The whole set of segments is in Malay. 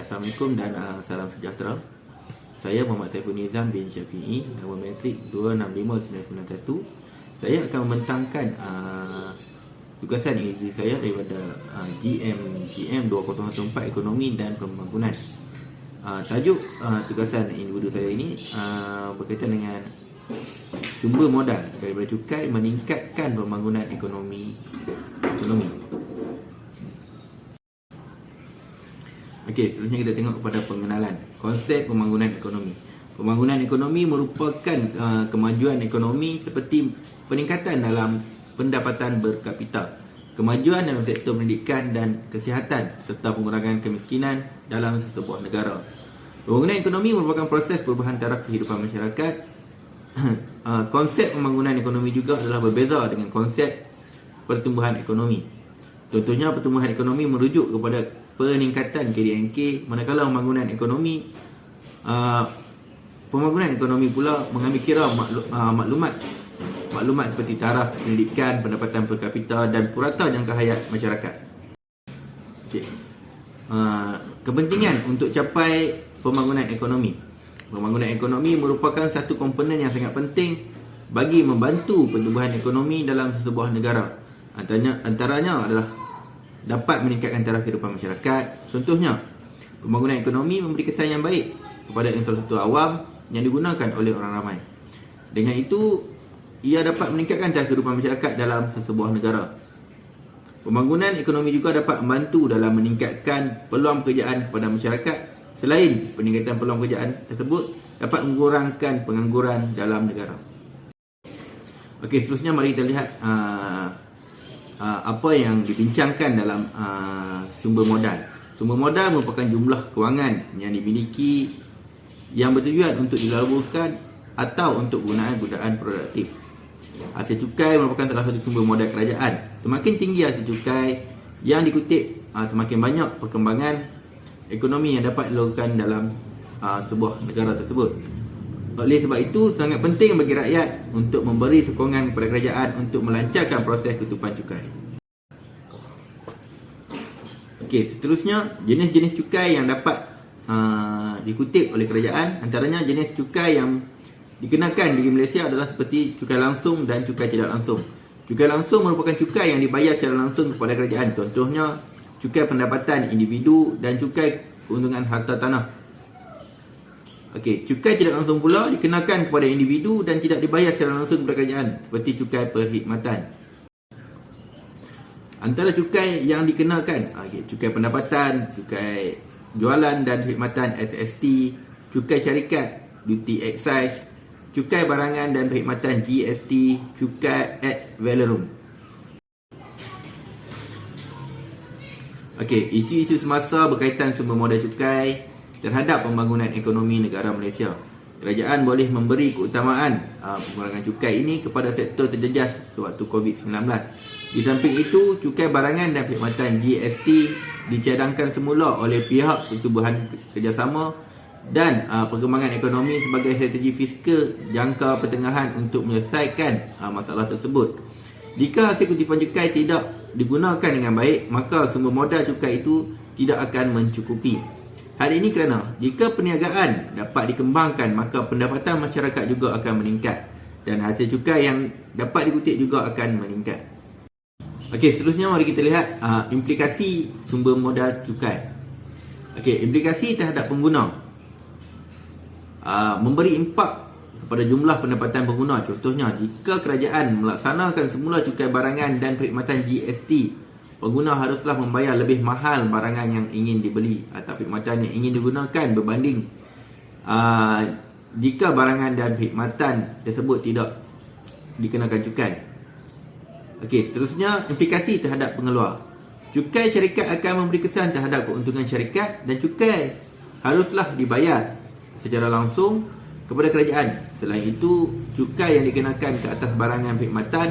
Assalamualaikum dan salam sejahtera. Saya Muhammad Saiful Nizam bin Syafi'i, nombor matrik 265991. Saya akan membentangkan tugasan individu saya daripada GM 2014 Ekonomi dan Pembangunan. Tajuk tugasan individu saya ini berkaitan dengan sumber modal daripada cukai meningkatkan pembangunan ekonomi. Okey, seterusnya kita tengok kepada pengenalan konsep pembangunan ekonomi. Pembangunan ekonomi merupakan kemajuan ekonomi seperti peningkatan dalam pendapatan berkapita, kemajuan dalam sektor pendidikan dan kesihatan serta pengurangan kemiskinan dalam sebuah negara. Pembangunan ekonomi merupakan proses perubahan taraf kehidupan masyarakat. Konsep pembangunan ekonomi juga adalah berbeza dengan konsep pertumbuhan ekonomi. Contohnya, pertumbuhan ekonomi merujuk kepada peningkatan KDNK, manakala pembangunan ekonomi pula mengambil kira maklumat seperti taraf pendidikan, pendapatan per kapita dan purata jangka hayat masyarakat. Okay. Kepentingan untuk capai pembangunan ekonomi. Pembangunan ekonomi merupakan satu komponen yang sangat penting bagi membantu pertumbuhan ekonomi dalam sebuah negara. Antaranya adalah dapat meningkatkan taraf kehidupan masyarakat. Contohnya, pembangunan ekonomi memberi kesan yang baik kepada infrastruktur awam yang digunakan oleh orang ramai. Dengan itu, ia dapat meningkatkan taraf kehidupan masyarakat dalam sebuah negara. Pembangunan ekonomi juga dapat membantu dalam meningkatkan peluang pekerjaan kepada masyarakat. Selain peningkatan peluang pekerjaan tersebut, dapat mengurangkan pengangguran dalam negara. Okey, seterusnya mari kita lihat apa yang dibincangkan dalam sumber modal. Sumber modal merupakan jumlah kewangan yang dimiliki yang bertujuan untuk dilaburkan atau untuk gunaan produktif. Hasil cukai merupakan salah satu sumber modal kerajaan. Semakin tinggi hasil cukai yang dikutip, semakin banyak perkembangan ekonomi yang dapat dilakukan dalam sebuah negara tersebut. Oleh sebab itu, sangat penting bagi rakyat untuk memberi sokongan kepada kerajaan untuk melancarkan proses ketupan cukai. Okey, seterusnya jenis-jenis cukai yang dapat dikutip oleh kerajaan. Antaranya jenis cukai yang dikenakan di Malaysia adalah seperti cukai langsung dan cukai tidak langsung. Cukai langsung merupakan cukai yang dibayar secara langsung kepada kerajaan. Contohnya, cukai pendapatan individu dan cukai keuntungan harta tanah. Okey, cukai tidak langsung pula dikenakan kepada individu dan tidak dibayar secara langsung kepada kerajaan, seperti cukai perkhidmatan. Antara cukai yang dikenakan, cukai pendapatan, cukai jualan dan perkhidmatan SST, cukai syarikat, duty excise, cukai barangan dan perkhidmatan GST, cukai ad valorem. Okey, isu-isu semasa berkaitan sumber modal cukai terhadap pembangunan ekonomi negara Malaysia. Kerajaan boleh memberi keutamaan pengurangan cukai ini kepada sektor terjejas sewaktu COVID-19. Di samping itu, cukai barangan dan perkhidmatan GST dicadangkan semula oleh pihak Pertubuhan Kerjasama dan Perkembangan Ekonomi sebagai strategi fiskal jangka pertengahan untuk menyelesaikan masalah tersebut. Jika hasil kutipan cukai tidak digunakan dengan baik, maka sumber modal cukai itu tidak akan mencukupi. Hal ini kerana jika perniagaan dapat dikembangkan, maka pendapatan masyarakat juga akan meningkat dan hasil cukai yang dapat dikutip juga akan meningkat. Okey, seterusnya mari kita lihat implikasi sumber modal cukai. Okey, implikasi terhadap pengguna. Memberi impak kepada jumlah pendapatan pengguna. Contohnya, jika kerajaan melaksanakan semula cukai barangan dan perkhidmatan GST, pengguna haruslah membayar lebih mahal barangan yang ingin dibeli atau perkhidmatan yang ingin digunakan berbanding jika barangan dan perkhidmatan tersebut tidak dikenakan cukai. Okey, seterusnya implikasi terhadap pengeluar. Cukai syarikat akan memberi kesan terhadap keuntungan syarikat dan cukai haruslah dibayar secara langsung kepada kerajaan. Selain itu, cukai yang dikenakan ke atas barangan perkhidmatan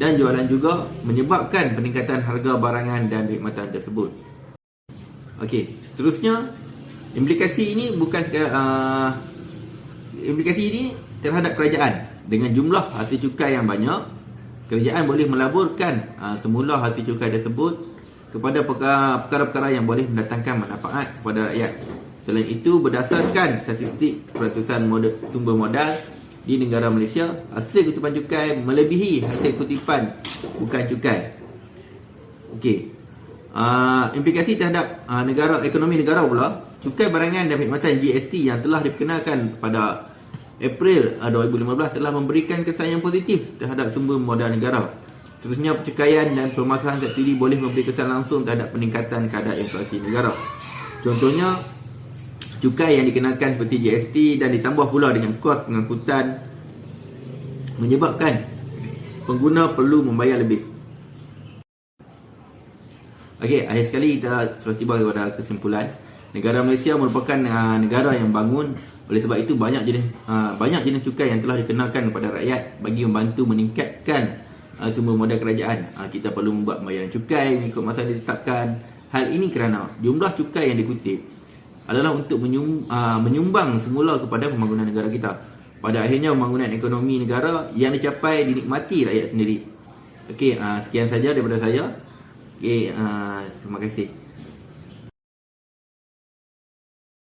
dan jualan juga menyebabkan peningkatan harga barangan dan perkhidmatan tersebut. Okey, seterusnya implikasi ini terhadap kerajaan. Dengan jumlah hasil cukai yang banyak, kerajaan boleh melaburkan semula hasil cukai tersebut kepada perkara-perkara yang boleh mendatangkan manfaat kepada rakyat. Selain itu, berdasarkan statistik peratusan sumber modal di negara Malaysia, hasil kutipan cukai melebihi hasil kutipan bukan cukai. Okey. Implikasi terhadap ekonomi negara pula, cukai barangan dan perkhidmatan GST yang telah diperkenalkan pada April 2015 telah memberikan kesan yang positif terhadap sumber modal negara. Seterusnya, percukaian dan permasalahan subsidi boleh memberi kesan langsung terhadap peningkatan kadar inflasi negara. Contohnya, cukai yang dikenakan seperti GST dan ditambah pula dengan kos pengangkutan menyebabkan pengguna perlu membayar lebih. Okey, akhir sekali kita sudah tiba kepada kesimpulan. Negara Malaysia merupakan negara yang bangun. Oleh sebab itu, banyak jenis cukai yang telah dikenakan kepada rakyat bagi membantu meningkatkan sumber modal kerajaan. Kita perlu membuat pembayaran cukai mengikut masa ditetapkan. Hal ini kerana jumlah cukai yang dikutip adalah untuk menyumbang semula kepada pembangunan negara kita. Pada akhirnya, pembangunan ekonomi negara yang dicapai dinikmati rakyat sendiri. Okey, sekian saja daripada saya. Okey, terima kasih.